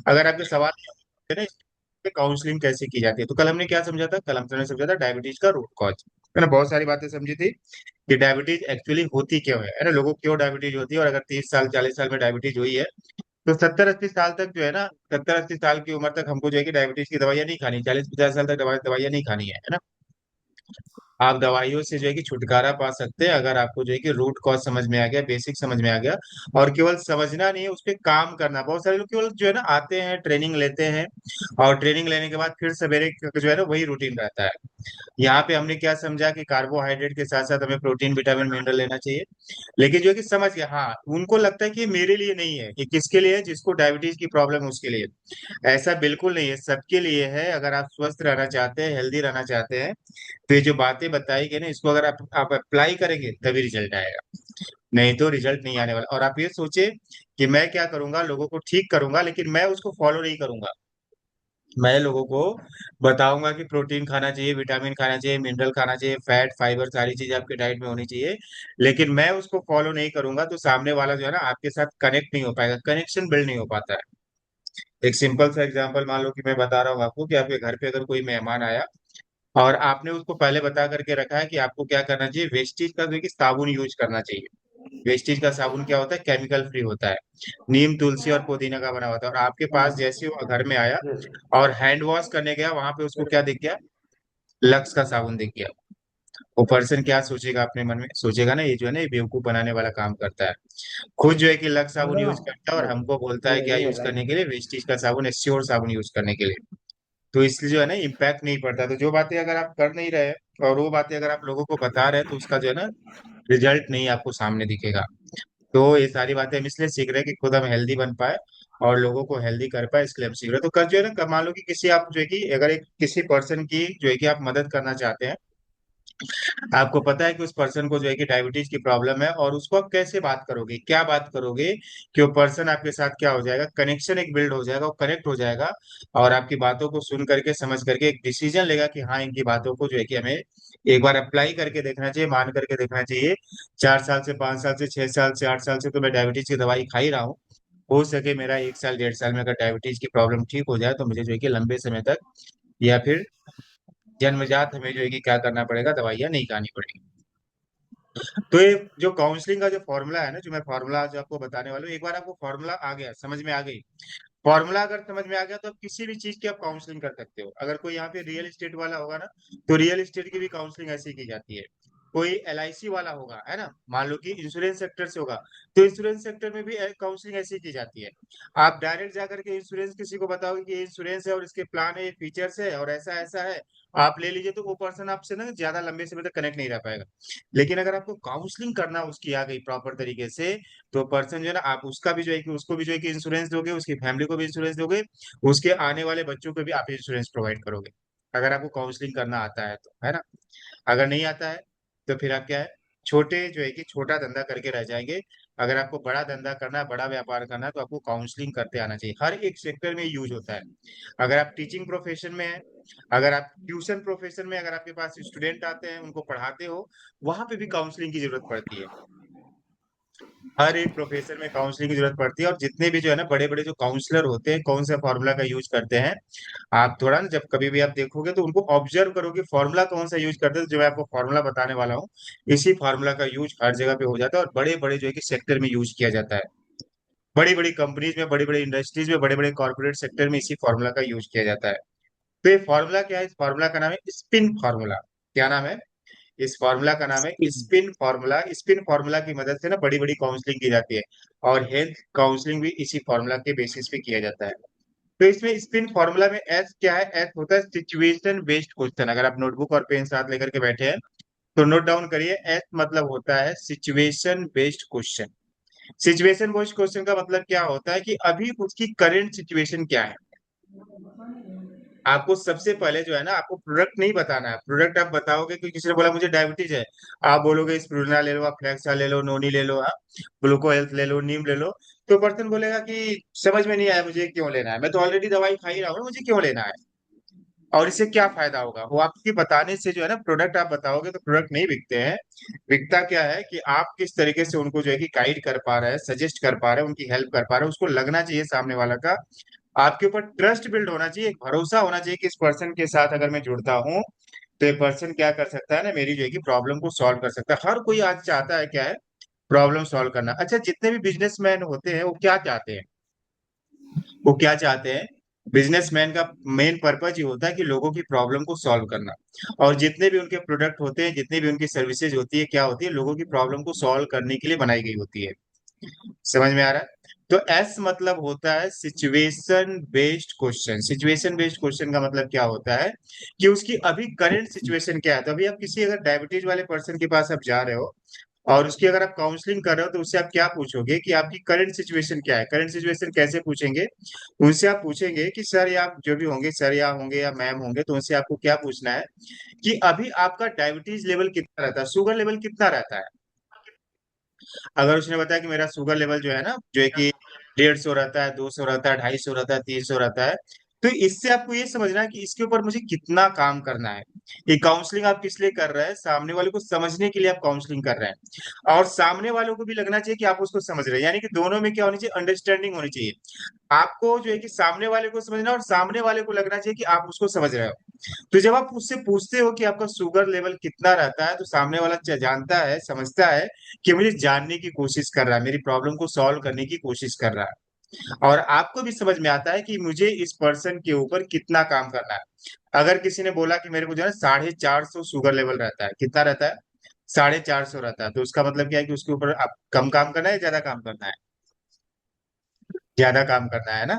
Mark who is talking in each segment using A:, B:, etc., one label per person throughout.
A: अगर आपके सवाल है ना काउंसलिंग कैसे की जाती है, तो कल हमने क्या समझा था? कल हमने समझा था डायबिटीज का रूट कॉज, है ना। बहुत सारी बातें समझी थी कि डायबिटीज एक्चुअली होती क्यों है ना, लोगों को क्यों डायबिटीज होती है, और अगर 30 साल 40 साल में डायबिटीज हुई है तो 70 80 साल तक जो है ना, 70 80 साल की उम्र तक हमको जो है कि डायबिटीज की दवाइयाँ नहीं खानी, 40 50 साल तक दवाइयाँ नहीं खानी है ना। आप दवाइयों से जो है कि छुटकारा पा सकते हैं अगर आपको जो है कि रूट कॉज समझ में आ गया, बेसिक समझ में आ गया। और केवल समझना नहीं है, उस पर काम करना। बहुत सारे लोग केवल जो है ना आते हैं, ट्रेनिंग लेते हैं, और ट्रेनिंग लेने के बाद फिर सवेरे जो है ना वही रूटीन रहता है। यहाँ पे हमने क्या समझा कि कार्बोहाइड्रेट के साथ साथ हमें प्रोटीन विटामिन मिनरल लेना चाहिए। लेकिन जो है कि समझ गया, हाँ उनको लगता है कि ये मेरे लिए नहीं है, ये किसके लिए है? जिसको डायबिटीज की प्रॉब्लम है उसके लिए। ऐसा बिल्कुल नहीं है, सबके लिए है। अगर आप स्वस्थ रहना चाहते हैं, हेल्दी रहना चाहते हैं, तो ये जो बातें बताई गई ना, इसको अगर आप अप्लाई करेंगे तभी रिजल्ट आएगा, नहीं तो रिजल्ट नहीं आने वाला। और आप ये सोचे कि मैं क्या करूंगा, लोगों को ठीक करूंगा, लेकिन मैं उसको फॉलो नहीं करूंगा। मैं लोगों को बताऊंगा कि प्रोटीन खाना चाहिए, विटामिन खाना चाहिए, मिनरल खाना चाहिए, फैट फाइबर सारी चीजें आपके डाइट में होनी चाहिए, लेकिन मैं उसको फॉलो नहीं करूंगा, तो सामने वाला जो है ना आपके साथ कनेक्ट नहीं हो पाएगा, कनेक्शन बिल्ड नहीं हो पाता है। एक सिंपल सा एग्जांपल मान लो कि मैं बता रहा हूँ आपको कि आपके घर पे अगर कोई मेहमान आया, और आपने उसको पहले बता करके रखा है कि आपको क्या करना चाहिए, वेस्टेज का जो है कि साबुन यूज करना चाहिए। वेस्टेज का साबुन क्या होता है? केमिकल फ्री होता है, नीम तुलसी और पुदीना का बना होता है। और आपके पास जैसे ही वो घर में आया और हैंड वॉश करने गया, वहां पे उसको क्या दिख गया? लक्स का साबुन दिख गया। वो पर्सन क्या सोचेगा? अपने मन में सोचेगा ना, ये जो है ना ये बेवकूफ बनाने वाला काम करता है। खुद जो है कि लक्स साबुन यूज करता है और हमको बोलता है क्या यूज करने के लिए? वेस्टेज का साबुन, श्योर साबुन यूज करने के लिए। तो इसलिए जो है ना इम्पैक्ट नहीं पड़ता। तो जो बातें अगर आप कर नहीं रहे और वो बातें अगर आप लोगों को बता रहे हैं, तो उसका जो है ना रिजल्ट नहीं आपको सामने दिखेगा। तो ये सारी बातें हम इसलिए सीख रहे हैं कि खुद हम हेल्दी बन पाए और लोगों को हेल्दी कर पाए, इसलिए हम सीख रहे हैं। तो कल जो है ना, मान लो कि किसी आप जो है कि अगर एक किसी पर्सन की जो है कि आप मदद करना चाहते हैं, आपको पता है कि उस पर्सन को जो है कि डायबिटीज की प्रॉब्लम है, और उसको आप कैसे बात करोगे, क्या बात करोगे कि वो पर्सन आपके साथ क्या हो जाएगा, कनेक्शन एक बिल्ड हो जाएगा, वो कनेक्ट हो जाएगा, और आपकी बातों को सुन करके समझ करके एक डिसीजन लेगा कि हाँ इनकी बातों को जो है कि हमें एक बार अप्लाई करके देखना चाहिए, मान करके देखना चाहिए। 4 साल से 5 साल से 6 साल से 8 साल से तो मैं डायबिटीज की दवाई खा ही रहा हूँ, हो सके मेरा 1 साल 1.5 साल में अगर डायबिटीज की प्रॉब्लम ठीक हो जाए, तो मुझे जो है कि लंबे समय तक या फिर जन्मजात हमें जो है कि क्या करना पड़ेगा, दवाइयाँ नहीं खानी पड़ेगी। तो ये जो काउंसलिंग का जो फॉर्मूला है ना, जो मैं फॉर्मूला आज आपको बताने वाला हूँ, एक बार आपको फॉर्मूला आ गया, समझ में आ गई, फॉर्मूला अगर समझ में आ गया, तो आप किसी भी चीज की आप काउंसलिंग कर सकते हो। अगर कोई यहाँ पे रियल एस्टेट वाला होगा ना, तो रियल एस्टेट की भी काउंसलिंग ऐसे ही की जाती है। कोई एलआईसी वाला होगा, है ना, मान लो कि इंश्योरेंस सेक्टर से होगा, तो इंश्योरेंस सेक्टर में भी काउंसलिंग ऐसी की जाती है। आप डायरेक्ट जाकर के इंश्योरेंस किसी को बताओगे कि ये इंश्योरेंस है और इसके प्लान है, ये फीचर्स है और ऐसा ऐसा है, आप ले लीजिए, तो वो पर्सन आपसे ना ज्यादा लंबे समय तक कनेक्ट नहीं रह पाएगा। लेकिन अगर आपको काउंसलिंग करना उसकी आ गई प्रॉपर तरीके से, तो पर्सन जो है ना, आप उसका भी जो है कि उसको भी जो है कि इंश्योरेंस दोगे, उसकी फैमिली को भी इंश्योरेंस दोगे, उसके आने वाले बच्चों को भी आप इंश्योरेंस प्रोवाइड करोगे, अगर आपको काउंसलिंग करना आता है तो, है ना। अगर नहीं आता है तो फिर आप क्या है, छोटे जो है कि छोटा धंधा करके रह जाएंगे। अगर आपको बड़ा धंधा करना है, बड़ा व्यापार करना है, तो आपको काउंसलिंग करते आना चाहिए। हर एक सेक्टर में यूज होता है। अगर आप टीचिंग प्रोफेशन में है, अगर आप ट्यूशन प्रोफेशन में, अगर आपके पास स्टूडेंट आते हैं उनको पढ़ाते हो, वहां पे भी काउंसलिंग की जरूरत पड़ती है। हर एक प्रोफेशन में काउंसलिंग की जरूरत पड़ती है। और जितने भी जो है ना बड़े बड़े जो काउंसलर होते हैं, कौन सा फॉर्मूला का यूज करते हैं, आप थोड़ा ना जब कभी भी आप देखोगे तो उनको ऑब्जर्व करोगे, फॉर्मूला कौन सा यूज करते हैं। जो मैं आपको फॉर्मूला बताने वाला हूँ, इसी फॉर्मूला का यूज हर जगह पे हो जाता है, और बड़े बड़े जो है कि सेक्टर में यूज किया जाता है। बड़ी बड़ी कंपनीज में, बड़ी बड़ी इंडस्ट्रीज में, बड़े बड़े कॉर्पोरेट सेक्टर में इसी फॉर्मूला का यूज किया जाता है। तो ये फॉर्मूला क्या है? इस फॉर्मूला का नाम है स्पिन फॉर्मूला। क्या नाम है? इस फॉर्मूला का नाम है स्पिन फॉर्मूला। स्पिन फॉर्मूला की मदद से ना बड़ी बड़ी काउंसलिंग की जाती है, और हेल्थ काउंसलिंग भी इसी फॉर्मूला के बेसिस पे किया जाता है। तो इसमें स्पिन फॉर्मूला में एस क्या है? एस होता है सिचुएशन बेस्ड क्वेश्चन। अगर आप नोटबुक और पेन साथ लेकर के बैठे हैं, तो नोट डाउन करिए, एस मतलब होता है situation based question. Situation based question का मतलब क्या होता है कि अभी उसकी करंट सिचुएशन क्या है। आपको सबसे पहले जो है ना, आपको प्रोडक्ट नहीं बताना है। प्रोडक्ट आप बताओगे कि किसी ने बोला मुझे डायबिटीज है, आप बोलोगे स्पिरुलिना ले लो, आप फ्लेक्सा ले लो, नोनी ले लो, आप ग्लूको हेल्थ ले लो, नीम ले लो, तो पर्सन बोलेगा कि समझ में नहीं आया, मुझे क्यों लेना है, मैं तो ऑलरेडी दवाई खा ही रहा हूँ, मुझे क्यों लेना है, और इससे क्या फायदा होगा। वो आपके बताने से जो है ना, प्रोडक्ट आप बताओगे तो प्रोडक्ट नहीं बिकते हैं। बिकता क्या है कि आप किस तरीके से उनको जो है कि गाइड कर पा रहे हैं, सजेस्ट कर पा रहे हैं, उनकी हेल्प कर पा रहे हैं, उसको लगना चाहिए सामने वाला का आपके ऊपर ट्रस्ट बिल्ड होना चाहिए, एक भरोसा होना चाहिए कि इस पर्सन के साथ अगर मैं जुड़ता हूँ तो ये पर्सन क्या कर सकता है ना, मेरी जो है कि प्रॉब्लम को सॉल्व कर सकता है। हर कोई आज चाहता है क्या है, प्रॉब्लम सॉल्व करना। अच्छा, जितने भी बिजनेसमैन होते हैं वो क्या चाहते हैं, वो क्या चाहते हैं, बिजनेसमैन का मेन पर्पज ये होता है कि लोगों की प्रॉब्लम को सॉल्व करना। और जितने भी उनके प्रोडक्ट होते हैं, जितनी भी उनकी सर्विसेज होती है, क्या होती है, लोगों की प्रॉब्लम को सॉल्व करने के लिए बनाई गई होती है। समझ में आ रहा है? तो एस मतलब होता है situation based question. Situation based question का मतलब क्या होता है कि उसकी अभी करंट सिचुएशन क्या है। तो अभी आप किसी अगर डायबिटीज वाले पर्सन के पास आप जा रहे हो और उसकी अगर आप काउंसलिंग कर रहे हो, तो उससे आप क्या पूछोगे कि आपकी करंट सिचुएशन क्या है। करंट सिचुएशन कैसे पूछेंगे, उनसे आप पूछेंगे कि सर, या आप जो भी होंगे, सर या होंगे या मैम होंगे, तो उनसे आपको क्या पूछना है कि अभी आपका डायबिटीज लेवल कितना रहता है, शुगर लेवल कितना रहता है। अगर उसने बताया कि मेरा शुगर लेवल जो है ना, जो है कि 150 रहता है, 200 रहता है, 250 रहता है, 300 रहता है, तो इससे आपको ये समझना है कि इसके ऊपर मुझे कितना काम करना है। ये काउंसलिंग आप किस लिए कर रहे हैं, सामने वाले को समझने के लिए आप काउंसलिंग कर रहे हैं, और सामने वालों को भी लगना चाहिए कि आप उसको समझ रहे हैं। यानी कि दोनों में क्या होनी चाहिए, अंडरस्टैंडिंग होनी चाहिए। आपको जो है कि सामने वाले को समझना, और सामने वाले को लगना चाहिए कि आप उसको समझ रहे हो। तो जब आप उससे पूछते हो कि आपका शुगर लेवल कितना रहता है, तो सामने वाला जानता है, समझता है कि मुझे जानने की कोशिश कर रहा है, मेरी प्रॉब्लम को सॉल्व करने की कोशिश कर रहा है। और आपको भी समझ में आता है कि मुझे इस पर्सन के ऊपर कितना काम करना है। अगर किसी ने बोला कि मेरे को जो है 450 शुगर लेवल रहता है, कितना रहता है, 450 रहता है, तो उसका मतलब क्या है कि उसके ऊपर आप कम काम करना है, ज्यादा काम करना है, ज्यादा काम करना है ना।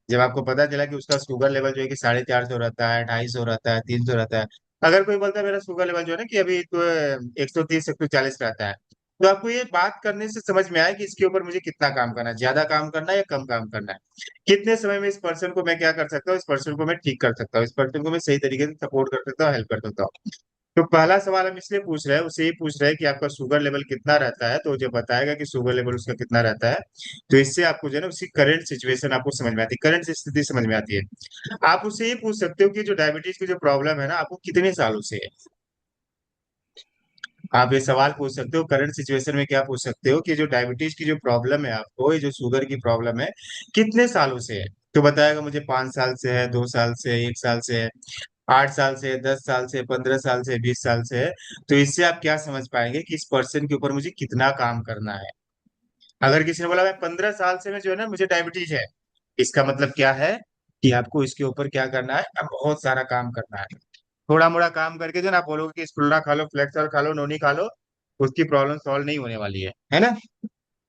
A: जब आपको पता चला कि उसका शुगर लेवल जो है कि 450 रहता है, 250 रहता है, 300 रहता है। अगर कोई बोलता है मेरा शुगर लेवल जो है ना कि अभी तो 130 140 रहता है, तो आपको ये बात करने से समझ में आया कि इसके ऊपर मुझे कितना काम करना है, ज्यादा काम करना है या कम काम करना है। कितने समय में इस पर्सन को मैं क्या कर सकता हूँ, इस पर्सन को मैं ठीक कर सकता हूँ, इस पर्सन को मैं सही तरीके से सपोर्ट कर सकता हूँ, हेल्प कर सकता हूँ। तो पहला सवाल हम इसलिए पूछ रहे हैं, उसे ये पूछ रहे हैं कि आपका शुगर लेवल कितना रहता है, तो जब बताएगा कि शुगर लेवल उसका कितना रहता है, तो इससे आपको जो है ना उसकी करंट सिचुएशन आपको समझ में आती है, करंट स्थिति समझ में आती है। आप उससे ये पूछ सकते हो कि जो डायबिटीज की जो प्रॉब्लम है ना, आपको कितने सालों से है। आप ये सवाल पूछ सकते हो करंट सिचुएशन में, क्या पूछ सकते हो कि जो डायबिटीज की जो प्रॉब्लम है आपको, ये जो शुगर की प्रॉब्लम है, कितने सालों से है। तो बताएगा मुझे 5 साल से है, 2 साल से है, 1 साल से है, 8 साल से है, 10 साल से, 15 साल से, 20 साल से है। तो इससे आप क्या समझ पाएंगे कि इस पर्सन के ऊपर मुझे कितना काम करना है। अगर किसी ने बोला मैं 15 साल से मैं जो है ना मुझे डायबिटीज है, इसका मतलब क्या है कि आपको इसके ऊपर क्या करना है, अब बहुत सारा काम करना है। थोड़ा मोड़ा काम करके जो है ना आप बोलोगे कि स्प्रुना खा लो, फ्लेक्सर खा लो, नोनी खा लो, उसकी प्रॉब्लम सॉल्व नहीं होने वाली है ना।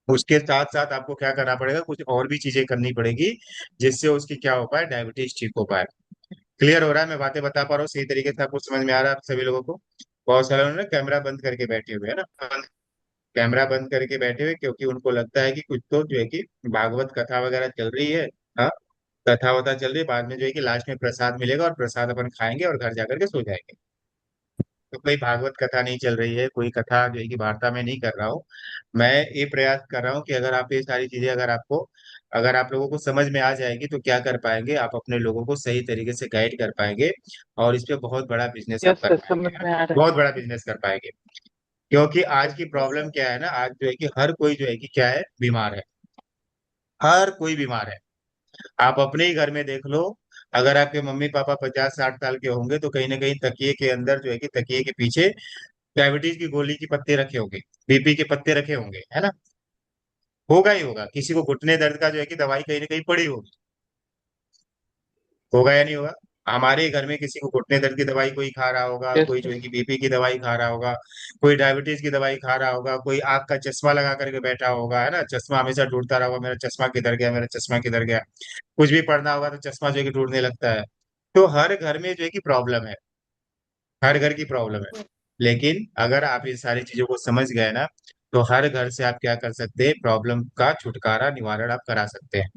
A: उसके साथ साथ आपको क्या करना पड़ेगा, कुछ और भी चीजें करनी पड़ेगी, जिससे उसकी क्या हो पाए, डायबिटीज ठीक हो पाए। क्लियर हो रहा है, मैं बातें बता पा रहा हूँ सही तरीके से, आपको समझ में आ रहा है आप सभी लोगों को। बहुत सारे लोग ना कैमरा बंद करके बैठे हुए है ना, कैमरा बंद करके बैठे हुए, क्योंकि उनको लगता है कि कुछ तो जो है कि भागवत कथा वगैरह चल रही है। हाँ, कथा वथा चल रही है, बाद में जो है कि लास्ट में प्रसाद मिलेगा और प्रसाद अपन खाएंगे और घर जाकर के सो जाएंगे। तो कोई भागवत कथा नहीं चल रही है, कोई कथा जो है कि वार्ता में नहीं कर रहा हूँ। मैं ये प्रयास कर रहा हूँ कि अगर आप ये सारी चीजें, अगर आप लोगों को समझ में आ जाएगी, तो क्या कर पाएंगे, आप अपने लोगों को सही तरीके से गाइड कर पाएंगे, और इस पे बहुत बड़ा बिजनेस आप
B: यस
A: कर
B: सर, समझ
A: पाएंगे,
B: में आ रहा है।
A: बहुत बड़ा बिजनेस कर पाएंगे। क्योंकि आज की प्रॉब्लम क्या है ना, आज जो है कि हर कोई जो है कि क्या है, बीमार है। हर कोई बीमार है। आप अपने ही घर में देख लो, अगर आपके मम्मी पापा 50 60 साल के होंगे, तो कहीं ना कहीं तकिए के अंदर जो है कि तकिए के पीछे डायबिटीज की गोली के पत्ते रखे होंगे, बीपी के पत्ते रखे होंगे, है ना। होगा ही होगा, किसी को घुटने दर्द का जो है कि दवाई कहीं ना कहीं पड़ी होगी। होगा या नहीं होगा। हमारे घर में किसी को घुटने दर्द की दवाई कोई खा रहा होगा,
B: यस
A: कोई जो
B: सर।
A: है कि बीपी की दवाई खा रहा होगा, कोई डायबिटीज की दवाई खा रहा होगा, कोई आंख का चश्मा लगा करके बैठा होगा, है ना, चश्मा हमेशा ढूंढता रहा होगा, मेरा चश्मा किधर गया, मेरा चश्मा किधर गया। कुछ भी पढ़ना होगा तो चश्मा जो है कि ढूंढने लगता है। तो हर घर में जो है कि प्रॉब्लम है, हर घर की प्रॉब्लम है। लेकिन अगर आप ये सारी चीजों को समझ गए ना, तो हर घर से आप क्या कर सकते हैं, प्रॉब्लम का छुटकारा, निवारण आप करा सकते हैं।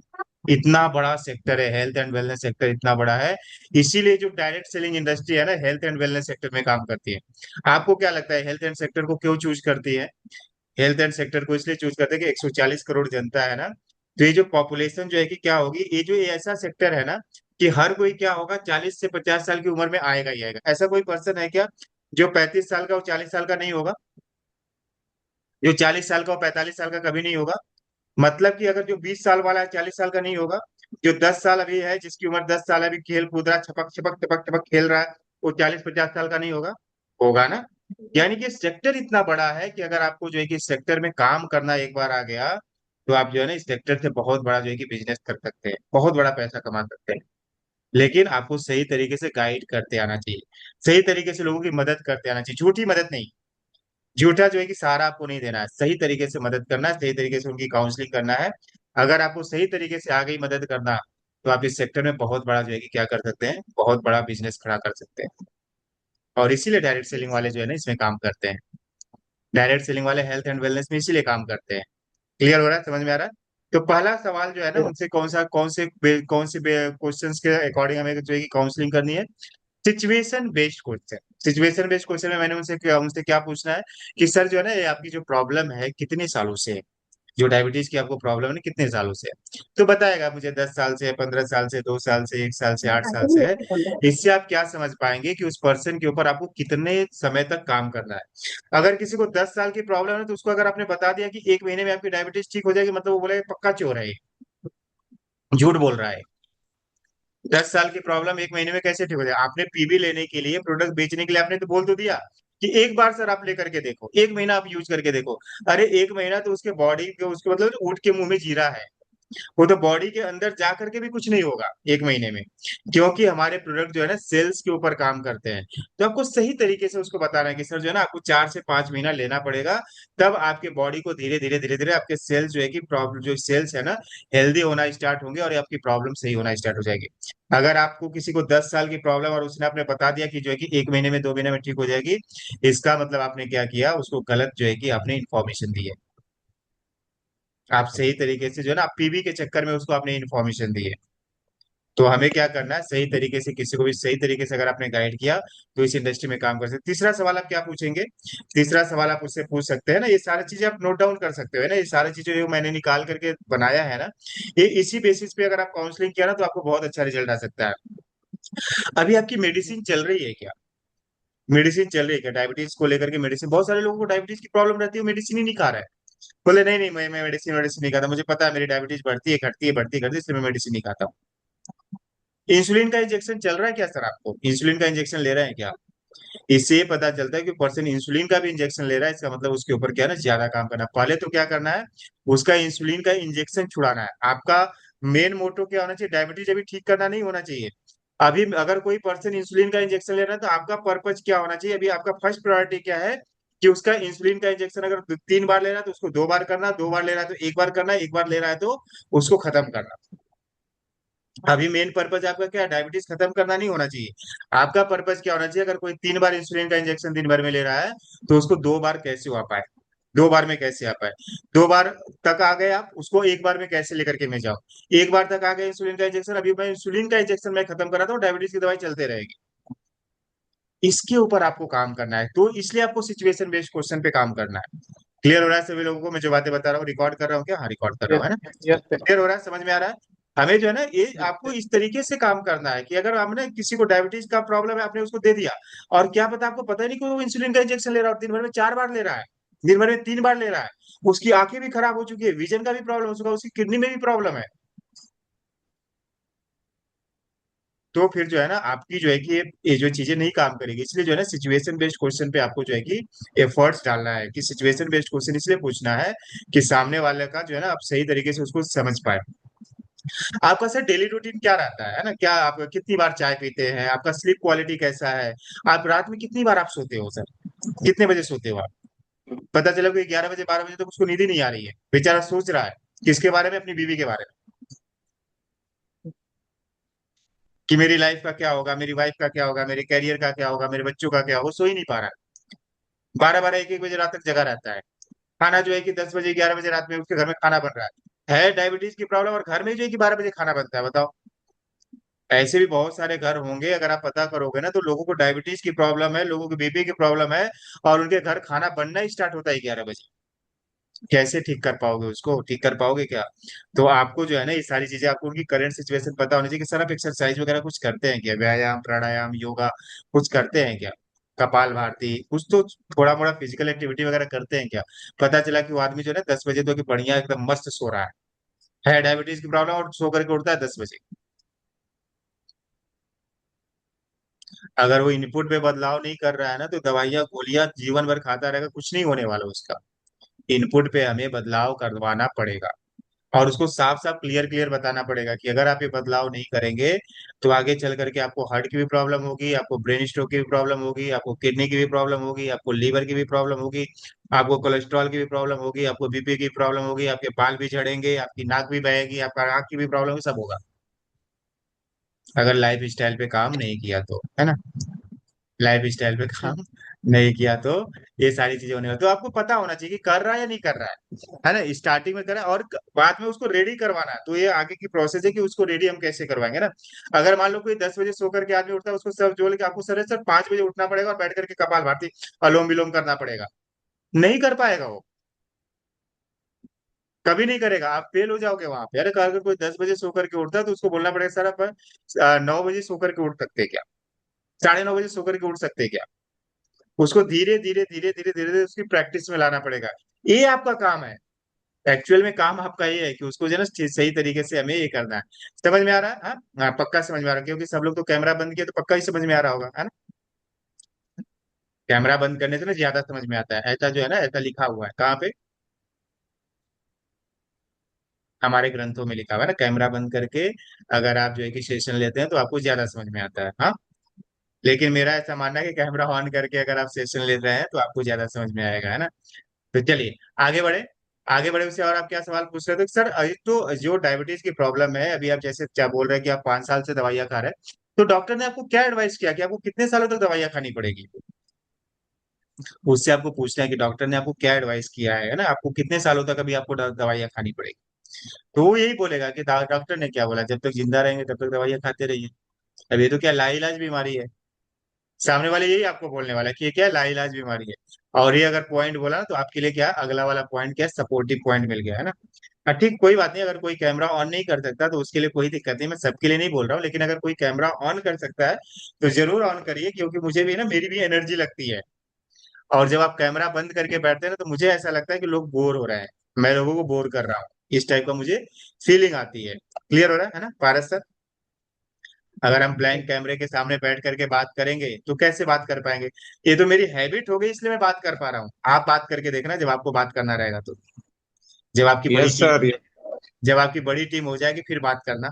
A: इतना बड़ा सेक्टर है, हेल्थ एंड वेलनेस सेक्टर इतना बड़ा है। इसीलिए जो डायरेक्ट सेलिंग इंडस्ट्री है ना, हेल्थ एंड वेलनेस सेक्टर में काम करती है। आपको क्या लगता है हेल्थ एंड सेक्टर को क्यों चूज करती है? हेल्थ एंड सेक्टर को इसलिए चूज करते हैं कि 140 करोड़ जनता है ना, तो ये जो पॉपुलेशन जो है कि क्या होगी, ये जो ये ऐसा सेक्टर है ना, कि हर कोई क्या होगा, 40 से 50 साल की उम्र में आएगा ही आएगा। ऐसा कोई पर्सन है क्या जो 35 साल का, वो 40 साल का नहीं होगा, जो 40 साल का वो 45 साल का कभी नहीं होगा। मतलब कि अगर जो 20 साल वाला है 40 साल का नहीं होगा। जो 10 साल अभी है, जिसकी उम्र 10 साल है, अभी खेल कूद रहा है, छपक छपक छपक छपक खेल रहा है, वो 40 50 साल का नहीं होगा? होगा ना। यानी कि सेक्टर इतना बड़ा है कि अगर आपको जो है कि सेक्टर में काम करना एक बार आ गया, तो आप जो है ना इस सेक्टर से बहुत बड़ा जो है कि बिजनेस कर सकते हैं, बहुत बड़ा पैसा कमा सकते हैं। लेकिन आपको सही तरीके से गाइड करते आना चाहिए, सही तरीके से लोगों की मदद करते आना चाहिए, झूठी मदद नहीं। झूठा जो है कि सहारा आपको नहीं देना है, सही तरीके से मदद करना है, सही तरीके से उनकी काउंसलिंग करना है। अगर आपको सही तरीके से आगे ही मदद करना, तो आप इस सेक्टर में बहुत बड़ा जो है कि क्या कर सकते हैं, बहुत बड़ा बिजनेस खड़ा कर सकते हैं। और इसीलिए डायरेक्ट सेलिंग वाले जो है ना इसमें काम करते हैं। डायरेक्ट सेलिंग वाले हेल्थ एंड वेलनेस में इसीलिए काम करते हैं। क्लियर हो रहा है, समझ में आ रहा है? तो पहला सवाल जो है ना उनसे कौन से क्वेश्चंस के अकॉर्डिंग हमें जो है कि काउंसलिंग करनी है। Situation based question. Situation based question में मैंने उनसे क्या पूछना है कि सर जो है ना ये आपकी जो प्रॉब्लम है कितने सालों से है, जो डायबिटीज की आपको प्रॉब्लम है ना कितने सालों से है। तो बताएगा मुझे 10 साल से, 15 साल से, 2 साल से, 1 साल से, 8 साल से है। इससे आप क्या समझ पाएंगे कि उस पर्सन के ऊपर आपको कितने समय तक काम करना है। अगर किसी को 10 साल की प्रॉब्लम है तो उसको अगर आपने बता दिया कि 1 महीने में आपकी डायबिटीज ठीक हो जाएगी, मतलब वो बोलेगा पक्का चोर है ये, झूठ बोल रहा है। 10 साल की प्रॉब्लम 1 महीने में कैसे ठीक हो जाए? आपने पीबी लेने के लिए, प्रोडक्ट बेचने के लिए आपने तो बोल तो दिया कि एक बार सर आप लेकर के देखो, 1 महीना आप यूज करके देखो। अरे 1 महीना तो उसके बॉडी के, उसके मतलब ऊँट के मुंह में जीरा है। वो तो बॉडी के अंदर जा करके भी कुछ नहीं होगा 1 महीने में, क्योंकि हमारे प्रोडक्ट जो है ना सेल्स के ऊपर काम करते हैं। तो आपको सही तरीके से उसको बताना है कि सर जो है ना आपको 4 से 5 महीना लेना पड़ेगा। तब आपके बॉडी को धीरे धीरे धीरे धीरे आपके सेल्स जो है कि प्रॉब्लम, जो सेल्स है ना हेल्दी होना स्टार्ट होंगे और आपकी प्रॉब्लम सही होना स्टार्ट हो जाएगी। अगर आपको किसी को 10 साल की प्रॉब्लम और उसने आपने बता दिया कि जो है कि 1 महीने में 2 महीने में ठीक हो जाएगी, इसका मतलब आपने क्या किया, उसको गलत जो है कि आपने इन्फॉर्मेशन दी है। आप सही तरीके से जो है ना आप पीवी के चक्कर में उसको आपने इन्फॉर्मेशन दी है। तो हमें क्या करना है, सही तरीके से किसी को भी सही तरीके से अगर आपने गाइड किया, तो इस इंडस्ट्री में काम कर सकते। तीसरा सवाल आप क्या पूछेंगे? तीसरा सवाल आप उससे पूछ सकते हैं ना, ये सारी चीजें आप नोट डाउन कर सकते हो है ना, ये सारी चीजें जो मैंने निकाल करके बनाया है ना, ये इसी बेसिस पे अगर आप काउंसलिंग किया ना तो आपको बहुत अच्छा रिजल्ट आ सकता है। अभी आपकी मेडिसिन चल रही है क्या? मेडिसिन चल रही है क्या डायबिटीज को लेकर के? मेडिसिन, बहुत सारे लोगों को डायबिटीज की प्रॉब्लम रहती है, मेडिसिन ही नहीं खा रहा है। बोले नहीं नहीं, मैं मेडिसिन मेडिसिन नहीं खाता, मुझे पता है मेरी डायबिटीज बढ़ती है घटती है बढ़ती है घटती है, इसलिए मैं मेडिसिन नहीं खाता हूँ। इंसुलिन का इंजेक्शन चल रहा है क्या सर? आपको इंसुलिन का इंजेक्शन ले रहे हैं क्या? इससे ये पता चलता है कि पर्सन इंसुलिन का भी इंजेक्शन ले रहा है, इसका मतलब उसके ऊपर क्या है ना ज्यादा काम करना है। पहले तो क्या करना है, उसका इंसुलिन का इंजेक्शन छुड़ाना है। आपका मेन मोटो क्या होना चाहिए, डायबिटीज अभी ठीक करना नहीं होना चाहिए। अभी अगर कोई पर्सन इंसुलिन का इंजेक्शन ले रहा है तो आपका पर्पज क्या होना चाहिए, अभी आपका फर्स्ट प्रायोरिटी क्या है कि उसका इंसुलिन का इंजेक्शन अगर 3 बार ले रहा है तो उसको 2 बार करना, 2 बार ले रहा है तो 1 बार करना, 1 बार ले रहा है तो उसको खत्म करना। अभी मेन पर्पज आपका क्या है, डायबिटीज खत्म करना नहीं होना चाहिए। आपका पर्पज क्या होना चाहिए, अगर कोई 3 बार इंसुलिन का इंजेक्शन दिन भर में ले रहा है, तो उसको 2 बार कैसे आ पाए, 2 बार में कैसे आ पाए। 2 बार तक आ गए आप, उसको 1 बार में कैसे लेकर के मैं जाऊं। 1 बार तक आ गए इंसुलिन का इंजेक्शन, अभी मैं इंसुलिन का इंजेक्शन मैं खत्म करा था, डायबिटीज की दवाई चलते रहेगी। इसके ऊपर आपको काम करना है, तो इसलिए आपको सिचुएशन बेस्ड क्वेश्चन पे काम करना है। क्लियर हो रहा है सभी लोगों को? मैं जो बातें बता रहा हूँ रिकॉर्ड कर रहा हूँ क्या? हाँ रिकॉर्ड कर रहा हूँ,
B: यस।
A: है ना?
B: Yes sir.
A: क्लियर हो रहा है, समझ में आ रहा है? हमें जो है ना ये
B: यस
A: आपको
B: सर।
A: इस तरीके से काम करना है कि अगर हमने किसी को डायबिटीज का प्रॉब्लम है, आपने उसको दे दिया, और क्या पता आपको पता ही नहीं कि वो इंसुलिन का इंजेक्शन ले रहा है और दिन भर में 4 बार ले रहा है, दिन भर में 3 बार ले रहा है, उसकी आंखें भी खराब हो चुकी है, विजन का भी प्रॉब्लम हो चुका है, उसकी किडनी में भी प्रॉब्लम है। तो फिर जो है ना आपकी जो है कि ये जो चीजें नहीं काम करेगी, इसलिए जो है ना सिचुएशन बेस्ड क्वेश्चन पे आपको जो है कि एफर्ट्स डालना है, कि सिचुएशन बेस्ड क्वेश्चन इसलिए पूछना है कि सामने वाले का जो है ना आप सही तरीके से उसको समझ पाए। आपका सर डेली रूटीन क्या रहता है ना, क्या आप कितनी बार चाय पीते हैं, आपका स्लीप क्वालिटी कैसा है, आप रात में कितनी बार आप सोते हो सर, कितने बजे सोते हो आप? पता चला कि 11 बजे 12 बजे तक उसको नींद ही नहीं आ रही है, बेचारा सोच रहा है किसके बारे में, अपनी बीवी के बारे में, कि मेरी लाइफ का क्या होगा, मेरी वाइफ का क्या होगा, मेरे कैरियर का क्या होगा, मेरे बच्चों का क्या होगा, वो सो ही नहीं पा रहा है। 12 12 1 1 बजे रात तक जगा रहता है। खाना जो है कि 10 बजे 11 बजे रात में उसके घर में खाना बन रहा है डायबिटीज की प्रॉब्लम, और घर में जो है कि 12 बजे खाना बनता है, बताओ। ऐसे भी बहुत सारे घर होंगे, अगर आप पता करोगे ना तो लोगों को डायबिटीज की प्रॉब्लम है, लोगों को बीपी की प्रॉब्लम है, और उनके घर खाना बनना ही स्टार्ट होता है 11 बजे। कैसे ठीक कर पाओगे उसको, ठीक कर पाओगे क्या? तो आपको जो है ना ये सारी चीजें आपको उनकी करंट सिचुएशन पता होनी चाहिए कि सर आप एक्सरसाइज वगैरह कुछ करते हैं क्या, व्यायाम प्राणायाम योगा कुछ करते हैं क्या? कपाल भाती, कुछ तो थोड़ा मोड़ा फिजिकल एक्टिविटी वगैरह करते हैं क्या? पता चला कि वो आदमी जो है ना 10 बजे तो कि बढ़िया एकदम मस्त सो रहा है डायबिटीज की प्रॉब्लम और सो करके उठता है 10 बजे। अगर वो इनपुट पे बदलाव नहीं कर रहा है ना, तो दवाइयाँ गोलियां जीवन भर खाता रहेगा, कुछ नहीं होने वाला उसका। इनपुट पे हमें बदलाव करवाना पड़ेगा, और उसको साफ साफ क्लियर क्लियर बताना पड़ेगा कि अगर आप ये बदलाव नहीं करेंगे तो आगे चल करके आपको हार्ट की भी प्रॉब्लम होगी, आपको ब्रेन स्ट्रोक की भी प्रॉब्लम होगी, आपको किडनी की भी प्रॉब्लम होगी, आपको लीवर की भी प्रॉब्लम होगी, आपको कोलेस्ट्रॉल की भी प्रॉब्लम होगी, आपको बीपी की प्रॉब्लम होगी, आपके बाल भी झड़ेंगे, आपकी नाक भी बहेगी, आपका आंख की भी प्रॉब्लम होगी, सब होगा अगर लाइफ स्टाइल पे काम नहीं किया तो, है ना? लाइफ स्टाइल पे काम नहीं किया तो ये सारी चीजें होने वाली। तो आपको पता होना चाहिए कि कर रहा है या नहीं कर रहा है ना? स्टार्टिंग में करा और बाद में उसको रेडी करवाना है। तो ये आगे की प्रोसेस है कि उसको रेडी हम कैसे करवाएंगे ना। अगर मान लो कोई 10 बजे सो करके आदमी उठता है, उसको सब जो कि आपको सर सर 5 बजे उठना पड़ेगा और बैठ करके कपाल भाती अलोम विलोम करना पड़ेगा, नहीं कर पाएगा वो, कभी नहीं करेगा। आप फेल हो जाओगे वहां पे। अरे अगर कोई 10 बजे सो करके उठता है तो उसको बोलना पड़ेगा सर आप 9 बजे सो करके उठ सकते हैं क्या, 9:30 बजे सो करके उठ सकते हैं क्या? उसको धीरे धीरे धीरे धीरे धीरे धीरे उसकी प्रैक्टिस में लाना पड़ेगा। ये आपका काम है। एक्चुअल में काम आपका ये है कि उसको जो है ना सही तरीके से हमें ये करना है। समझ में आ रहा है? हाँ हाँ, पक्का समझ में आ रहा है, क्योंकि सब लोग तो कैमरा बंद किया तो पक्का ही समझ में आ रहा होगा, है ना? कैमरा बंद करने से ना ज्यादा समझ में आता है, ऐसा जो है ना, ऐसा लिखा हुआ है कहाँ पे? हमारे ग्रंथों में लिखा हुआ है ना, कैमरा बंद करके अगर आप जो है कि सेशन लेते हैं तो आपको ज्यादा समझ में आता है। हाँ, लेकिन मेरा ऐसा मानना है कि कैमरा ऑन करके अगर आप सेशन ले रहे हैं तो आपको ज्यादा समझ में आएगा, है ना? तो चलिए आगे बढ़े। आगे बढ़े उससे, और आप क्या सवाल पूछ रहे थे सर? अभी तो जो डायबिटीज की प्रॉब्लम है, अभी आप जैसे क्या बोल रहे हैं कि आप 5 साल से दवाइयाँ खा रहे हैं, तो डॉक्टर ने आपको क्या एडवाइस किया कि आपको कितने सालों तक दवाइयाँ खानी पड़ेगी? उससे आपको पूछना है कि डॉक्टर ने आपको क्या एडवाइस किया है ना, आपको कितने सालों तक अभी आपको दवाइयाँ खानी पड़ेगी। तो वो यही बोलेगा कि डॉक्टर ने क्या बोला, जब तक जिंदा रहेंगे तब तक दवाइयाँ खाते रहिए। अब ये तो क्या लाइलाज बीमारी है। सामने वाले यही आपको बोलने वाला है कि ये क्या लाइलाज बीमारी है। और ये अगर पॉइंट बोला ना, तो आपके लिए क्या अगला वाला पॉइंट क्या है, सपोर्टिव पॉइंट मिल गया, है ना? हाँ ठीक, कोई बात नहीं। अगर कोई कैमरा ऑन नहीं कर सकता तो उसके लिए कोई दिक्कत नहीं, मैं सबके लिए नहीं बोल रहा हूँ, लेकिन अगर कोई कैमरा ऑन कर सकता है तो जरूर ऑन करिए, क्योंकि मुझे भी ना, मेरी भी एनर्जी लगती है। और जब आप कैमरा बंद करके बैठते हैं ना, तो मुझे ऐसा लगता है कि लोग बोर हो रहे हैं, मैं लोगों को बोर कर रहा हूँ, इस टाइप का मुझे फीलिंग आती है। क्लियर हो रहा है ना पारस सर? अगर हम ब्लैंक कैमरे के सामने बैठ करके बात करेंगे तो कैसे बात कर पाएंगे? ये तो मेरी हैबिट हो गई, इसलिए मैं बात कर पा रहा हूँ। आप बात करके देखना जब आपको बात करना रहेगा तो, जब आपकी बड़ी
B: यस
A: टीम
B: सर।
A: जब आपकी बड़ी टीम हो जाएगी फिर बात करना।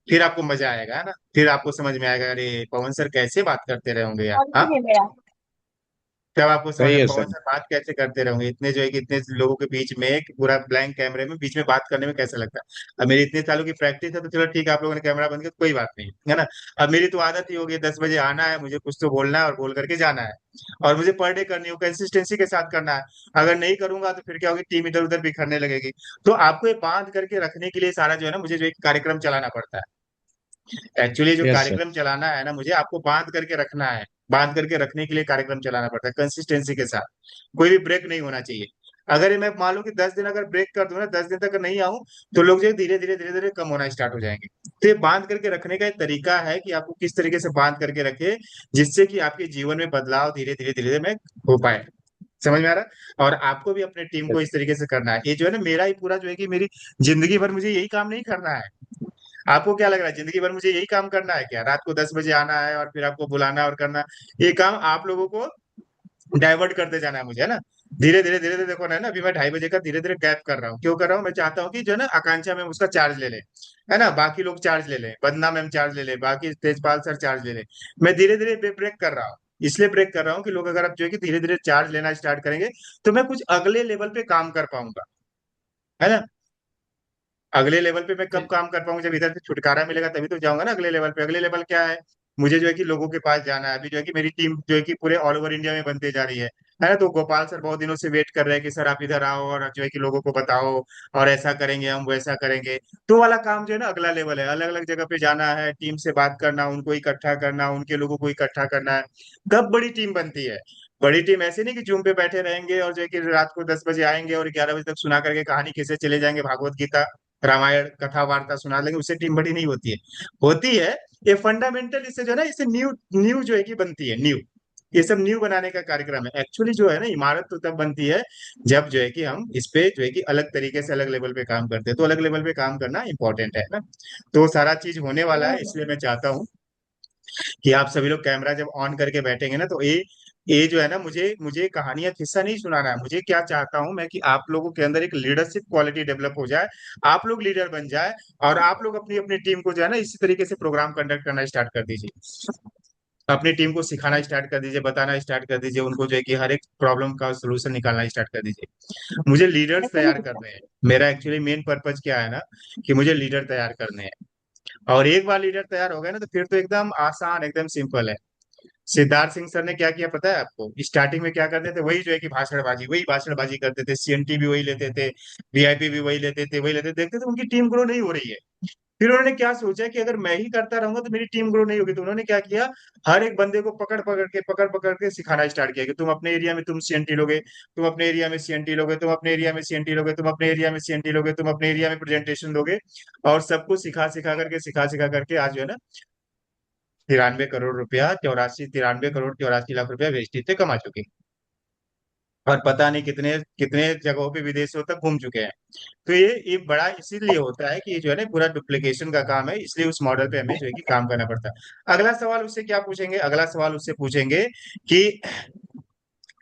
A: फिर आपको मजा आएगा, है ना? फिर आपको समझ में आएगा, अरे पवन सर कैसे बात करते रहे होंगे यार।
C: और
A: हाँ,
C: भी है मेरा।
A: तब आपको समझ
B: सही
A: में
B: है
A: पवन
B: सर।
A: सर बात कैसे करते रहोगे, इतने जो है कि इतने लोगों के बीच में, एक पूरा ब्लैंक कैमरे में बीच में बात करने में कैसा लगता है। अब मेरी इतने सालों की प्रैक्टिस है तो चलो ठीक है, आप लोगों ने कैमरा बंद किया तो कोई बात नहीं, है ना? अब मेरी तो आदत ही होगी, 10 बजे आना है, मुझे कुछ तो बोलना है और बोल करके जाना है। और मुझे पर डे करनी हो, कंसिस्टेंसी के साथ करना है। अगर नहीं करूंगा तो फिर क्या होगी, टीम इधर उधर बिखरने लगेगी। तो आपको ये बांध करके रखने के लिए सारा जो है ना, मुझे जो एक कार्यक्रम चलाना पड़ता है। एक्चुअली जो
B: यस सर।
A: कार्यक्रम चलाना है ना, मुझे आपको बांध करके रखना है। बांध करके रखने के लिए कार्यक्रम चलाना पड़ता है कंसिस्टेंसी के साथ। कोई भी ब्रेक नहीं होना चाहिए। अगर ये मैं मान लो कि 10 दिन अगर ब्रेक कर दूं ना, 10 दिन तक नहीं आऊं, तो लोग जो धीरे धीरे धीरे धीरे कम होना स्टार्ट हो जाएंगे। तो ये बांध करके रखने का एक तरीका है कि आपको किस तरीके से बांध करके रखे, जिससे कि आपके जीवन में बदलाव धीरे धीरे धीरे धीरे में हो पाए। समझ में आ रहा है? और आपको भी अपने टीम को इस तरीके से करना है। ये जो है ना, मेरा ही पूरा जो है कि मेरी जिंदगी भर मुझे यही काम नहीं करना है। आपको क्या लग रहा है जिंदगी भर मुझे यही काम करना है क्या? रात को 10 बजे आना है और फिर आपको बुलाना और करना? ये काम आप लोगों को डाइवर्ट करते जाना है मुझे, है ना? धीरे धीरे धीरे धीरे देखो ना, अभी मैं 2:30 बजे का धीरे धीरे गैप कर रहा हूँ। क्यों कर रहा हूँ? मैं चाहता हूँ कि जो है ना, आकांक्षा मैम उसका चार्ज ले ले, है ना, बाकी लोग चार्ज ले ले, बदना मैम चार्ज ले ले, बाकी तेजपाल सर चार्ज ले ले। मैं धीरे धीरे ब्रेक कर रहा हूँ। इसलिए ब्रेक कर रहा हूँ कि लोग अगर आप जो है कि धीरे धीरे चार्ज लेना स्टार्ट करेंगे तो मैं कुछ अगले लेवल पे काम कर पाऊंगा, है ना? अगले लेवल पे मैं कब काम कर पाऊंगा? जब इधर से छुटकारा मिलेगा तभी तो जाऊंगा ना अगले लेवल पे। अगले लेवल क्या है? मुझे जो है कि लोगों के पास जाना है। अभी जो है कि मेरी टीम जो है कि पूरे ऑल ओवर इंडिया में बनते जा रही है ना? तो गोपाल सर बहुत दिनों से वेट कर रहे हैं कि सर आप इधर आओ और जो है कि लोगों को बताओ, और ऐसा करेंगे हम, वैसा करेंगे। तो वाला काम जो है ना, अगला लेवल है। अलग अलग जगह पे जाना है, टीम से बात करना, उनको इकट्ठा करना, उनके लोगों को इकट्ठा करना है। तब बड़ी टीम बनती है। बड़ी टीम ऐसे नहीं कि जूम पे बैठे रहेंगे और जो है कि रात को 10 बजे आएंगे और 11 बजे तक सुना करके कहानी किसे चले जाएंगे, भागवत गीता रामायण कथा वार्ता सुना लेंगे, उससे टीम बड़ी नहीं होती है। होती है ये फंडामेंटल, इससे जो है ना, इससे न्यू न्यू जो है कि बनती है, न्यू ये सब न्यू बनाने का कार्यक्रम है। एक्चुअली जो है ना, इमारत तो तब बनती है जब जो है कि हम इस पे जो है कि अलग तरीके से अलग लेवल पे काम करते हैं, तो अलग लेवल पे काम करना इंपॉर्टेंट है ना। तो सारा चीज होने वाला है, इसलिए मैं चाहता हूँ कि आप सभी लोग कैमरा जब ऑन करके बैठेंगे ना, तो ये जो है ना, मुझे मुझे कहानियां किस्सा नहीं सुनाना है। मुझे क्या चाहता हूं मैं कि आप लोगों के अंदर एक लीडरशिप क्वालिटी डेवलप हो जाए, आप लोग लीडर बन जाए, और आप लोग अपनी अपनी टीम को जो है ना इसी तरीके से प्रोग्राम कंडक्ट करना स्टार्ट कर दीजिए। अपनी टीम को सिखाना स्टार्ट कर दीजिए, बताना स्टार्ट कर दीजिए, उनको जो है कि हर एक प्रॉब्लम का सोल्यूशन निकालना स्टार्ट कर दीजिए। मुझे लीडर्स तैयार करने हैं। मेरा एक्चुअली मेन पर्पज क्या है ना, कि मुझे लीडर तैयार करने हैं। और एक बार लीडर तैयार हो गए ना, तो फिर तो एकदम आसान, एकदम सिंपल है। सिद्धार्थ सिंह सर ने क्या किया पता है आपको? स्टार्टिंग में क्या करते थे, वही जो है कि भाषणबाजी, वही भाषणबाजी करते थे, सीएनटी भी वही लेते थे, वीआईपी भी वही लेते थे, वही लेते थे, देखते थे उनकी टीम ग्रो नहीं हो रही है। फिर उन्होंने क्या सोचा कि अगर मैं ही करता रहूंगा तो मेरी टीम ग्रो नहीं होगी, तो उन्होंने क्या किया, हर एक बंदे को पकड़ पकड़ के सिखाना स्टार्ट किया कि तुम अपने एरिया में तुम सीएनटी लोगे, तुम अपने एरिया में सीएनटी लोगे, तुम अपने एरिया में सीएनटी लोगे, तुम अपने एरिया में सीएनटी लोगे, तुम अपने एरिया में प्रेजेंटेशन दोगे। और सबको सिखा सिखा करके आज जो है ना 93 करोड़ रुपया, 93 करोड़ 84 लाख रुपया वेस्टेज से कमा चुके हैं। और पता नहीं कितने कितने जगहों पे विदेशों तक घूम चुके हैं। तो ये बड़ा इसीलिए होता है कि ये जो है ना पूरा डुप्लीकेशन का काम है, इसलिए उस मॉडल पे हमें जो है कि काम करना पड़ता है। अगला सवाल उससे क्या पूछेंगे, अगला सवाल उससे पूछेंगे कि